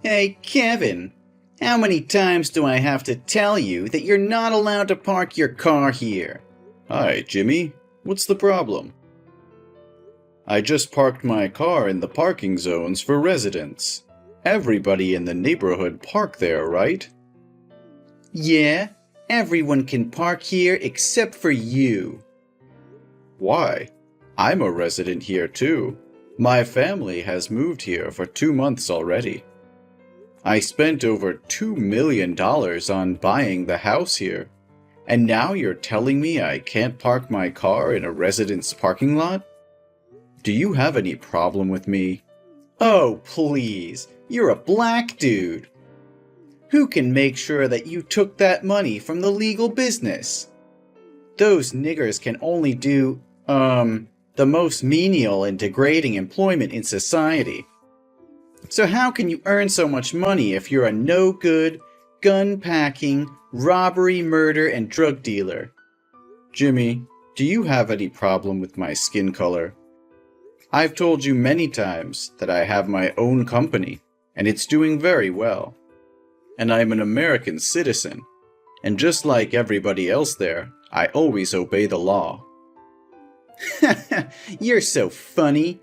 Hey, Kevin, how many times do I have to tell you that you're not allowed to park your car here? Hi, Jimmy. What's the problem? I just parked my car in the parking zones for residents. Everybody in the neighborhood park there, right? Yeah, everyone can park here except for you. Why? I'm a resident here too. My family has moved here for 2 months already. I spent over $2 million on buying the house here. And now you're telling me I can't park my car in a resident's parking lot? Do you have any problem with me? Oh, please, you're a black dude. Who can make sure that you took that money from the legal business? Those niggers can only do, the most menial and degrading employment in society. So how can you earn so much money if you're a no-good, gun-packing, robbery, murder, and drug dealer? Jimmy, do you have any problem with my skin color? I've told you many times that I have my own company, and it's doing very well. And I'm an American citizen, and just like everybody else there, I always obey the law. You're so funny.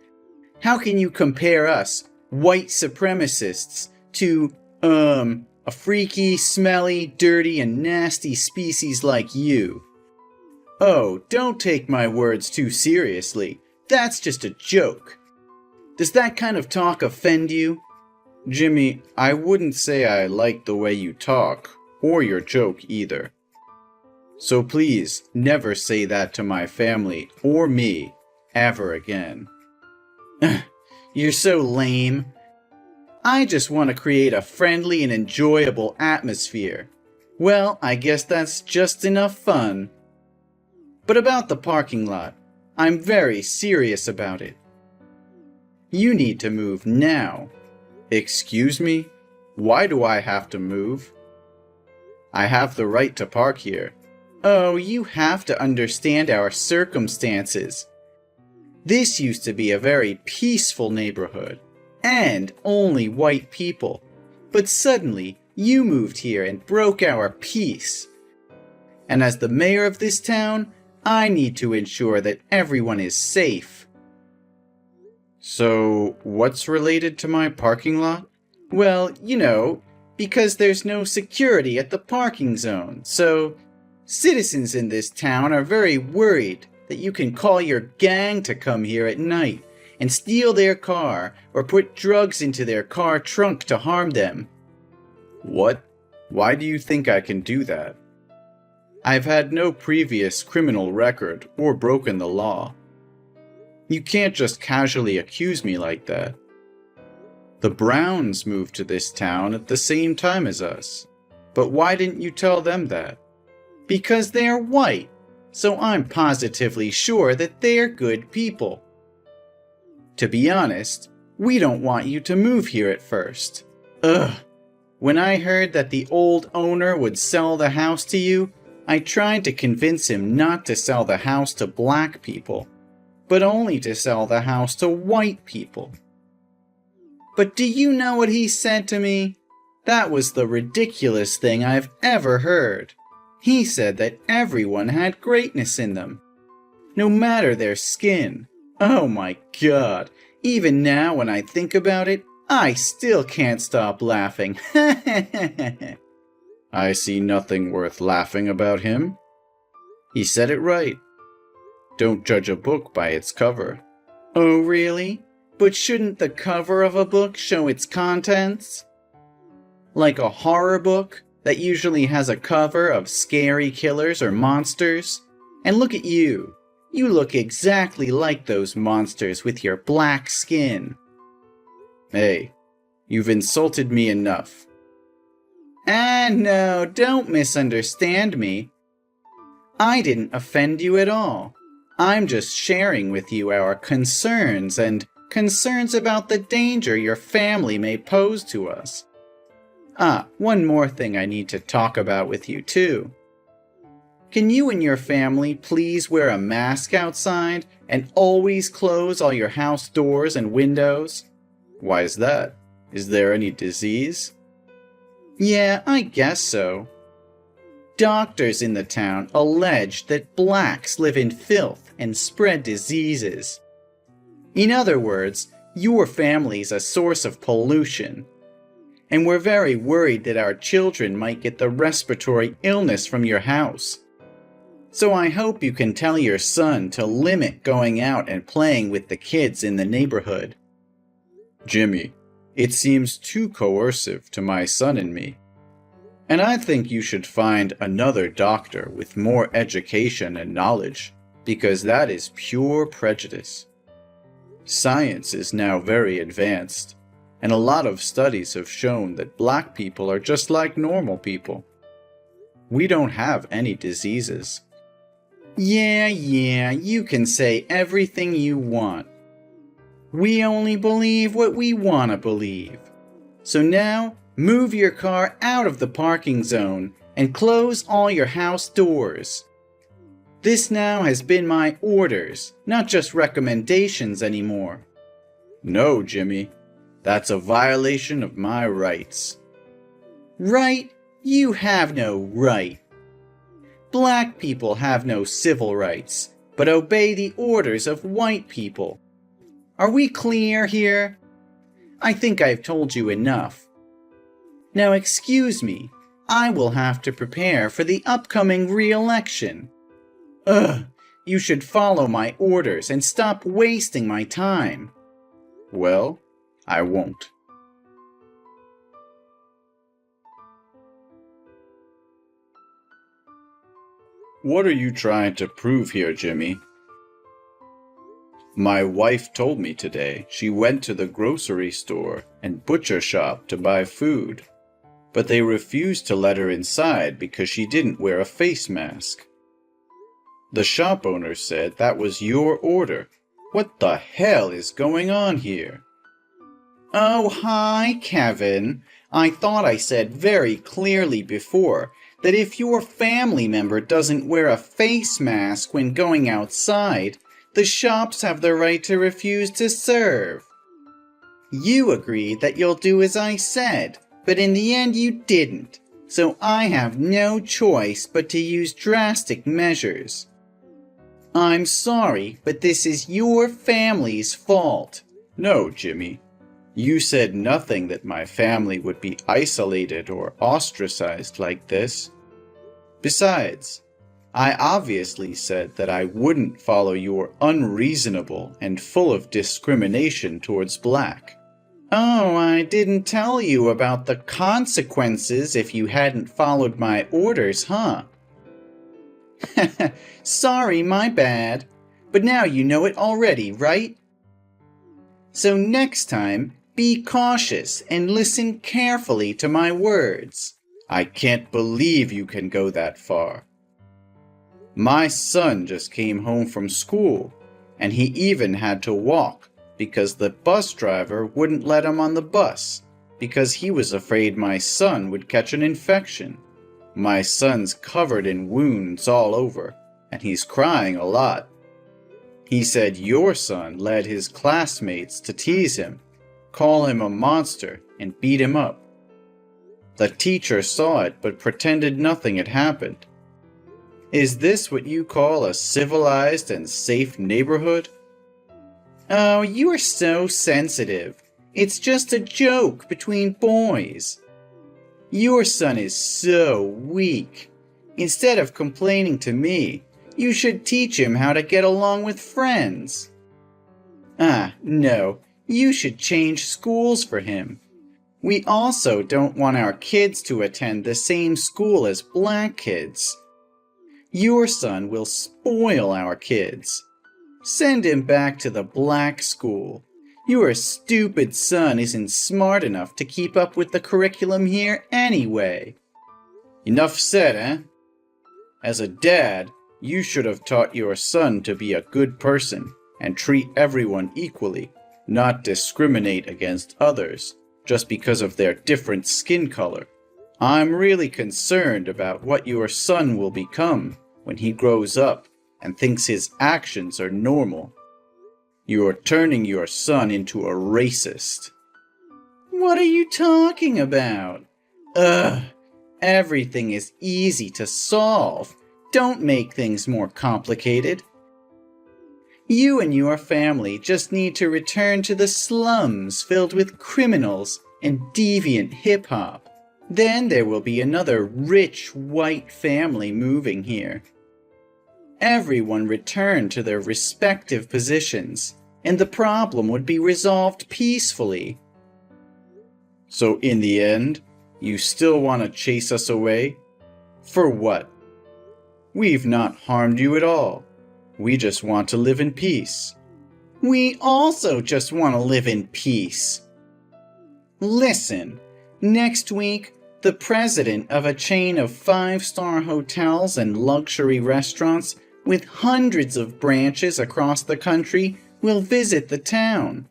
How can you compare us, white supremacists, to, a freaky, smelly, dirty, and nasty species like you? Oh, don't take my words too seriously. That's just a joke. Does that kind of talk offend you? Jimmy, I wouldn't say I like the way you talk, or your joke either. So please, never say that to my family or me, ever again. You're so lame. I just want to create a friendly and enjoyable atmosphere. Well, I guess that's just enough fun. But about the parking lot, I'm very serious about it. You need to move now. Excuse me? Why do I have to move? I have the right to park here. Oh, you have to understand our circumstances. This used to be a very peaceful neighborhood, and only white people. But suddenly, you moved here and broke our peace. And as the mayor of this town, I need to ensure that everyone is safe. So, what's related to my parking lot? Well, because there's no security at the parking zone, so citizens in this town are very worried that you can call your gang to come here at night and steal their car or put drugs into their car trunk to harm them. What? Why do you think I can do that? I've had no previous criminal record or broken the law. You can't just casually accuse me like that. The Browns moved to this town at the same time as us. But why didn't you tell them that? Because they're white, so I'm positively sure that they're good people. To be honest, we don't want you to move here at first. Ugh. When I heard that the old owner would sell the house to you, I tried to convince him not to sell the house to black people, but only to sell the house to white people. But do you know what he said to me? That was the ridiculous thing I've ever heard. He said that everyone had greatness in them, no matter their skin. Oh my God, even now when I think about it, I still can't stop laughing. I see nothing worth laughing about him. He said it right. Don't judge a book by its cover. Oh, really? But shouldn't the cover of a book show its contents? Like a horror book that usually has a cover of scary killers or monsters? And look at you. You look exactly like those monsters with your black skin. Hey, you've insulted me enough. No, don't misunderstand me. I didn't offend you at all. I'm just sharing with you our concerns and concerns about the danger your family may pose to us. One more thing I need to talk about with you too. Can you and your family please wear a mask outside and always close all your house doors and windows? Why is that? Is there any disease? Yeah, I guess so. Doctors in the town allege that blacks live in filth and spread diseases. In other words, your family's a source of pollution. And we're very worried that our children might get the respiratory illness from your house. So I hope you can tell your son to limit going out and playing with the kids in the neighborhood. Jimmy, it seems too coercive to my son and me. And I think you should find another doctor with more education and knowledge, because that is pure prejudice. Science is now very advanced, and a lot of studies have shown that black people are just like normal people. We don't have any diseases. Yeah, you can say everything you want. We only believe what we want to believe. So now, move your car out of the parking zone and close all your house doors. This now has been my orders, not just recommendations anymore. No, Jimmy. That's a violation of my rights. Right? You have no right. Black people have no civil rights, but obey the orders of white people. Are we clear here? I think I've told you enough. Now excuse me, I will have to prepare for the upcoming re-election. You should follow my orders and stop wasting my time. Well, I won't. What are you trying to prove here, Jimmy? My wife told me today she went to the grocery store and butcher shop to buy food, but they refused to let her inside because she didn't wear a face mask. The shop owner said that was your order. What the hell is going on here? Oh, hi, Kevin. I thought I said very clearly before that if your family member doesn't wear a face mask when going outside, the shops have the right to refuse to serve. You agreed that you'll do as I said, but in the end you didn't, so I have no choice but to use drastic measures. I'm sorry, but this is your family's fault. No, Jimmy. You said nothing that my family would be isolated or ostracized like this. Besides, I obviously said that I wouldn't follow your unreasonable and full of discrimination towards black. Oh, I didn't tell you about the consequences if you hadn't followed my orders, huh? Sorry, my bad. But now you know it already, right? So next time, be cautious and listen carefully to my words. I can't believe you can go that far. My son just came home from school, and he even had to walk because the bus driver wouldn't let him on the bus because he was afraid my son would catch an infection. My son's covered in wounds all over, and he's crying a lot. He said your son led his classmates to tease him, call him a monster, and beat him up. The teacher saw it but pretended nothing had happened. Is this what you call a civilized and safe neighborhood? Oh, you are so sensitive. It's just a joke between boys. Your son is so weak. Instead of complaining to me, you should teach him how to get along with friends. No, you should change schools for him. We also don't want our kids to attend the same school as black kids. Your son will spoil our kids. Send him back to the black school. Your stupid son isn't smart enough to keep up with the curriculum here anyway. Enough said, eh? As a dad, you should have taught your son to be a good person and treat everyone equally, not discriminate against others just because of their different skin color. I'm really concerned about what your son will become when he grows up and thinks his actions are normal. You're turning your son into a racist. What are you talking about? Ugh, everything is easy to solve. Don't make things more complicated. You and your family just need to return to the slums filled with criminals and deviant hip-hop. Then there will be another rich white family moving here. Everyone return to their respective positions, and the problem would be resolved peacefully. So in the end, you still want to chase us away? For what? We've not harmed you at all. We just want to live in peace. We also just want to live in peace. Listen, next week, the president of a chain of 5-star hotels and luxury restaurants with hundreds of branches across the country will visit the town.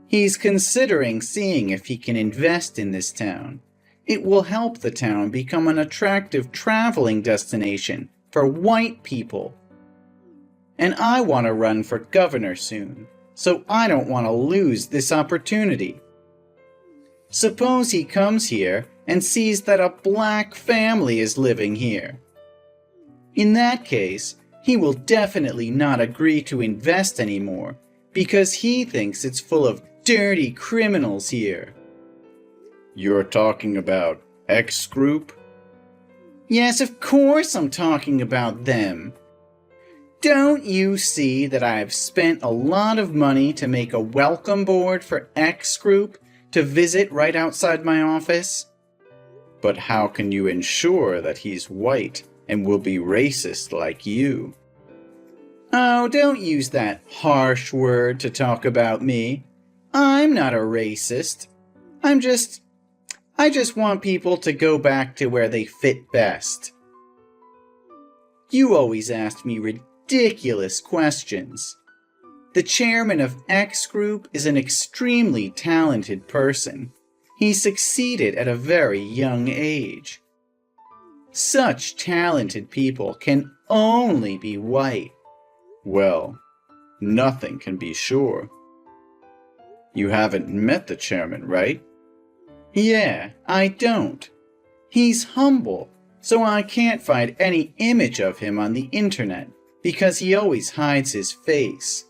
He's considering seeing if he can invest in this town. It will help the town become an attractive traveling destination for white people. And I want to run for governor soon, so I don't want to lose this opportunity. Suppose he comes here and sees that a black family is living here. In that case, he will definitely not agree to invest anymore because he thinks it's full of dirty criminals here. You're talking about X Group? Yes, of course I'm talking about them. Don't you see that I've spent a lot of money to make a welcome board for X Group to visit right outside my office? But how can you ensure that he's white and will be racist like you? Oh, don't use that harsh word to talk about me. I'm not a racist. I just want people to go back to where they fit best. You always ask me ridiculous questions. The chairman of X Group is an extremely talented person. He succeeded at a very young age. Such talented people can only be white. Well, nothing can be sure. You haven't met the chairman, right? Yeah, I don't. He's humble, so I can't find any image of him on the internet because he always hides his face.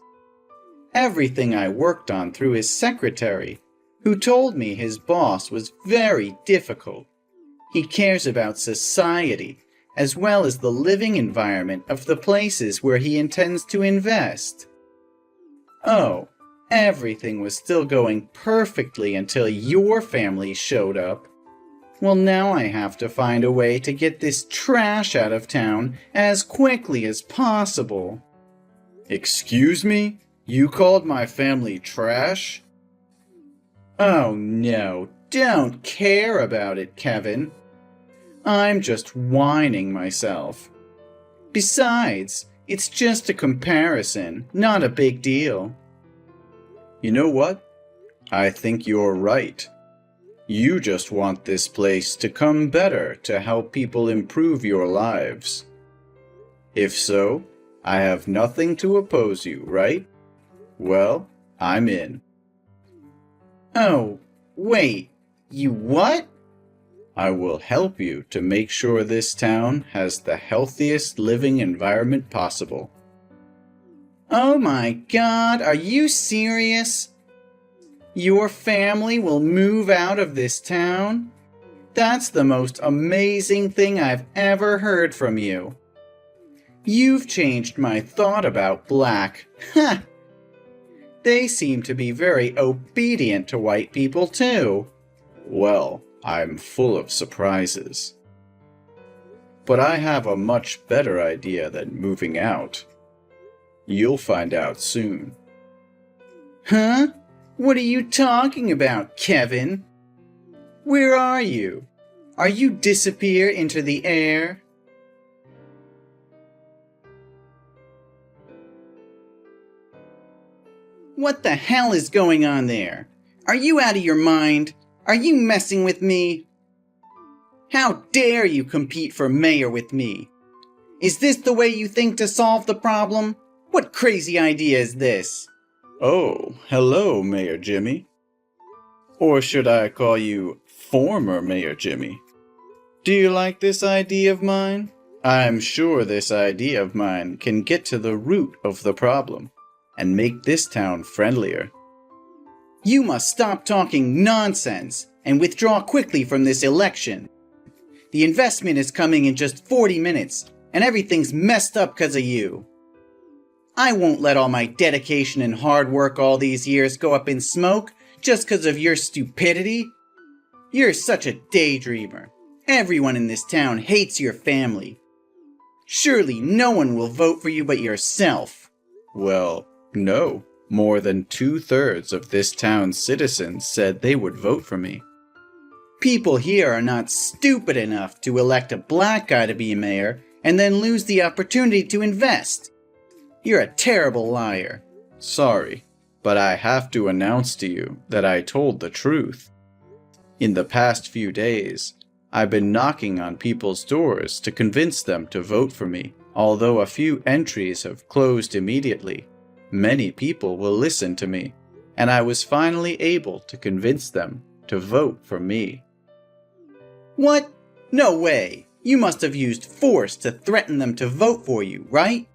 Everything I worked on through his secretary, who told me his boss was very difficult. He cares about society as well as the living environment of the places where he intends to invest. Oh, everything was still going perfectly until your family showed up. Well, now I have to find a way to get this trash out of town as quickly as possible. Excuse me? You called my family trash? Oh no, don't care about it, Kevin. I'm just whining myself. Besides, it's just a comparison, not a big deal. You know what? I think you're right. You just want this place to come better to help people improve your lives. If so, I have nothing to oppose you, right? Well, I'm in. Oh, wait, you what? I will help you to make sure this town has the healthiest living environment possible. Oh my God, are you serious? Your family will move out of this town? That's the most amazing thing I've ever heard from you. You've changed my thought about black. Ha! They seem to be very obedient to white people too. Well, I'm full of surprises. But I have a much better idea than moving out. You'll find out soon. Huh? What are you talking about, Kevin? Where are you? Are you disappear into the air? What the hell is going on there? Are you out of your mind? Are you messing with me? How dare you compete for mayor with me? Is this the way you think to solve the problem? What crazy idea is this? Oh, hello, Mayor Jimmy. Or should I call you former Mayor Jimmy? Do you like this idea of mine? I'm sure this idea of mine can get to the root of the problem and make this town friendlier. You must stop talking nonsense and withdraw quickly from this election. The investment is coming in just 40 minutes, and everything's messed up because of you. I won't let all my dedication and hard work all these years go up in smoke just because of your stupidity. You're such a daydreamer. Everyone in this town hates your family. Surely no one will vote for you but yourself. Well, no. More than 2/3 of this town's citizens said they would vote for me. People here are not stupid enough to elect a black guy to be mayor and then lose the opportunity to invest. You're a terrible liar. Sorry, but I have to announce to you that I told the truth. In the past few days, I've been knocking on people's doors to convince them to vote for me. Although a few entries have closed immediately, many people will listen to me, and I was finally able to convince them to vote for me. What? No way. You must have used force to threaten them to vote for you, right?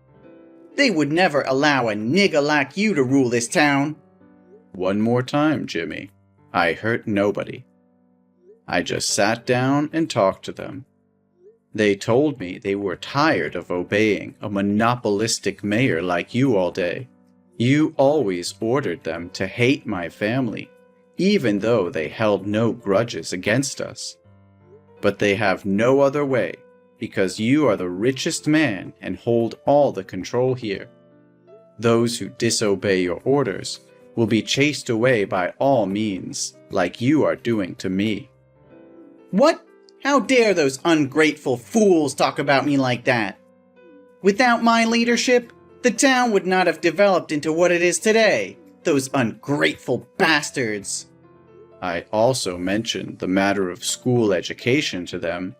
They would never allow a nigger like you to rule this town. One more time, Jimmy. I hurt nobody. I just sat down and talked to them. They told me they were tired of obeying a monopolistic mayor like you all day. You always ordered them to hate my family, even though they held no grudges against us. But they have no other way, because you are the richest man and hold all the control here. Those who disobey your orders will be chased away by all means, like you are doing to me. What? How dare those ungrateful fools talk about me like that? Without my leadership, the town would not have developed into what it is today. Those ungrateful bastards. I also mentioned the matter of school education to them,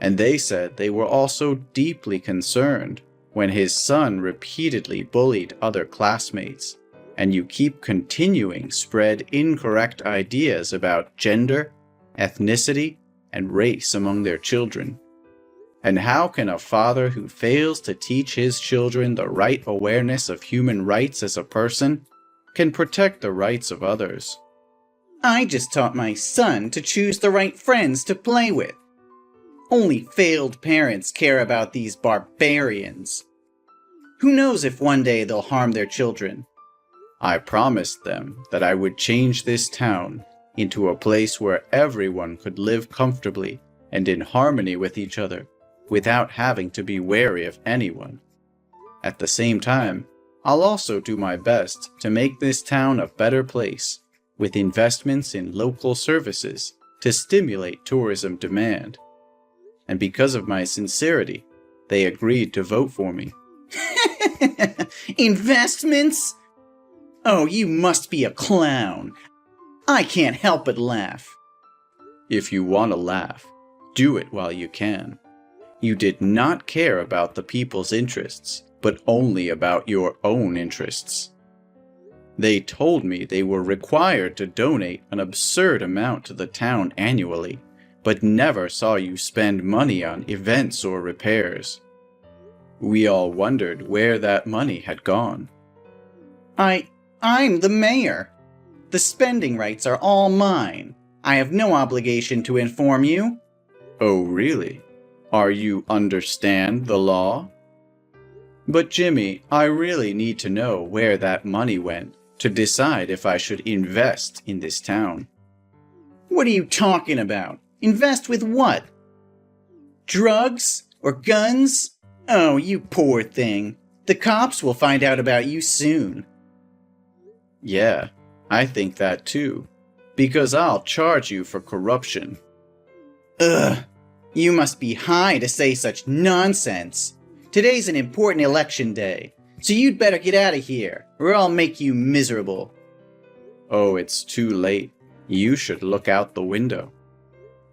and they said they were also deeply concerned when his son repeatedly bullied other classmates, and you keep continuing spread incorrect ideas about gender, ethnicity, and race among their children. And how can a father who fails to teach his children the right awareness of human rights as a person can protect the rights of others? I just taught my son to choose the right friends to play with. Only failed parents care about these barbarians. Who knows if one day they'll harm their children? I promised them that I would change this town into a place where everyone could live comfortably and in harmony with each other, without having to be wary of anyone. At the same time, I'll also do my best to make this town a better place, with investments in local services to stimulate tourism demand. And because of my sincerity, they agreed to vote for me. Investments? Oh, you must be a clown. I can't help but laugh. If you want to laugh, do it while you can. You did not care about the people's interests, but only about your own interests. They told me they were required to donate an absurd amount to the town annually, but never saw you spend money on events or repairs. We all wondered where that money had gone. I'm the mayor. The spending rights are all mine. I have no obligation to inform you. Oh, really? Are you understand the law? But Jimmy, I really need to know where that money went to decide if I should invest in this town. What are you talking about? Invest with what? Drugs? Or guns? Oh, you poor thing. The cops will find out about you soon. Yeah, I think that too, because I'll charge you for corruption. Ugh, you must be high to say such nonsense. Today's an important election day, so you'd better get out of here, or I'll make you miserable. Oh, it's too late. You should look out the window.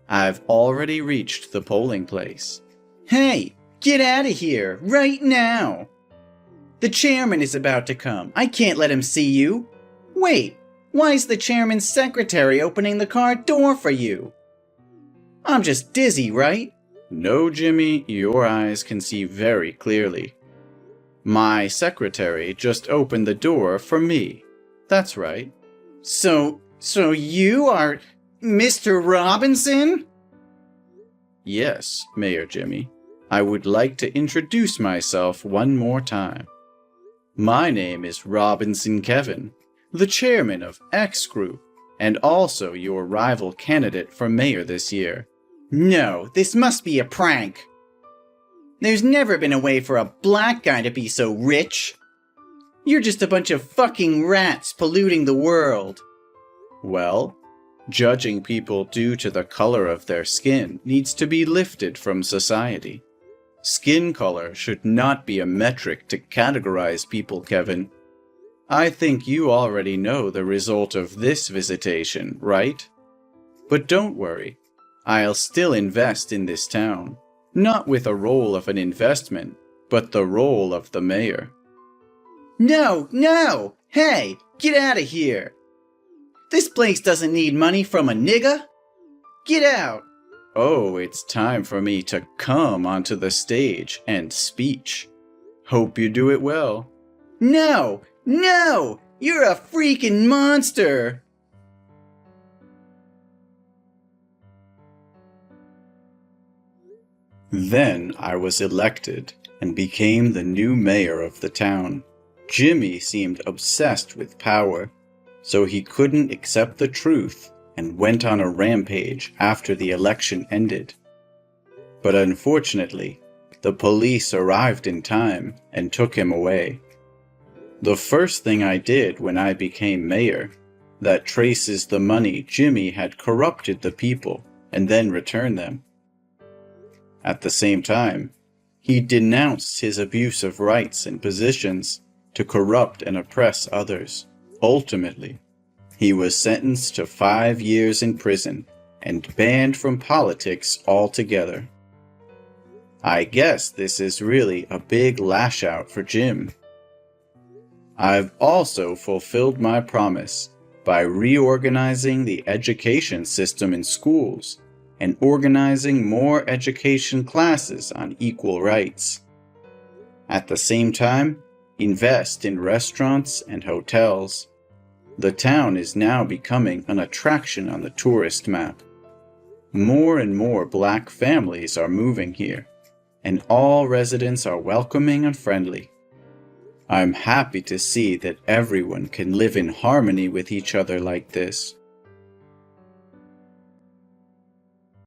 I've already reached the polling place. Hey, get out of here, right now! The chairman is about to come. I can't let him see you. Wait, Why's the chairman's secretary opening the car door for you? I'm just dizzy, right? No, Jimmy, your eyes can see very clearly. My secretary just opened the door for me. That's right. So you are Mr. Robinson? Yes, Mayor Jimmy. I would like to introduce myself one more time. My name is Robinson Kevin, the chairman of X Group, and also your rival candidate for mayor this year. No, this must be a prank. There's never been a way for a black guy to be so rich. You're just a bunch of fucking rats polluting the world. Well, judging people due to the color of their skin needs to be lifted from society. Skin color should not be a metric to categorize people, Kevin. I think you already know the result of this visitation, right? But don't worry. I'll still invest in this town, not with a role of an investment, but the role of the mayor. No! Hey, get out of here! This place doesn't need money from a nigga! Get out! Oh, it's time for me to come onto the stage and speech. Hope you do it well. No! You're a freaking monster! Then I was elected and became the new mayor of the town. Jimmy seemed obsessed with power, so he couldn't accept the truth and went on a rampage after the election ended. But unfortunately, the police arrived in time and took him away. The first thing I did when I became mayor, that traces the money Jimmy had corrupted the people and then returned them. At the same time, he denounced his abuse of rights and positions to corrupt and oppress others. Ultimately, he was sentenced to 5 years in prison and banned from politics altogether. I guess this is really a big lash out for Jim. I've also fulfilled my promise by reorganizing the education system in schools and organizing more education classes on equal rights. At the same time, invest in restaurants and hotels. The town is now becoming an attraction on the tourist map. More and more black families are moving here, and all residents are welcoming and friendly. I'm happy to see that everyone can live in harmony with each other like this.